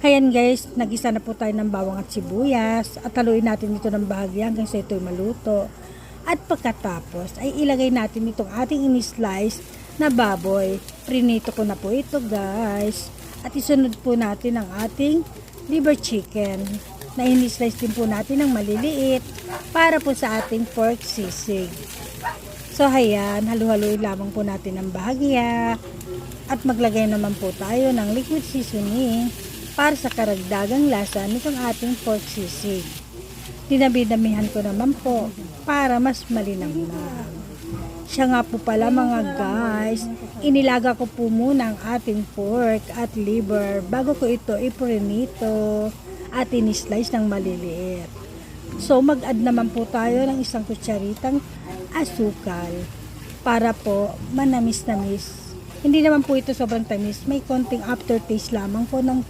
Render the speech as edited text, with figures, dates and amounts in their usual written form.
Ayan guys, nagisa na po tayo ng bawang at sibuyas at haluin natin ito ng bahagi hanggang sa ito'y maluto. At pagkatapos ay ilagay natin itong ating in-slice na baboy. Prinito ko na po ito guys. At isunod po natin ang ating liver chicken na in-slice din po natin ng maliliit para po sa ating pork sisig. So ayan, halu-haluin lamang po natin ng bahagya at maglagay naman po tayo ng liquid seasoning para sa karagdagang lasa nitong ating pork sisig. Dinami-damihan ko naman po para mas malinamnam. Siya nga po pala mga guys, inilaga ko po muna ang ating pork at liver bago ko ito iprinito at in-slice ng maliliit. So mag-add naman po tayo ng isang kutsaritang asukal para po manamis-namis. Hindi naman po ito sobrang tamis, may konting aftertaste lamang po ng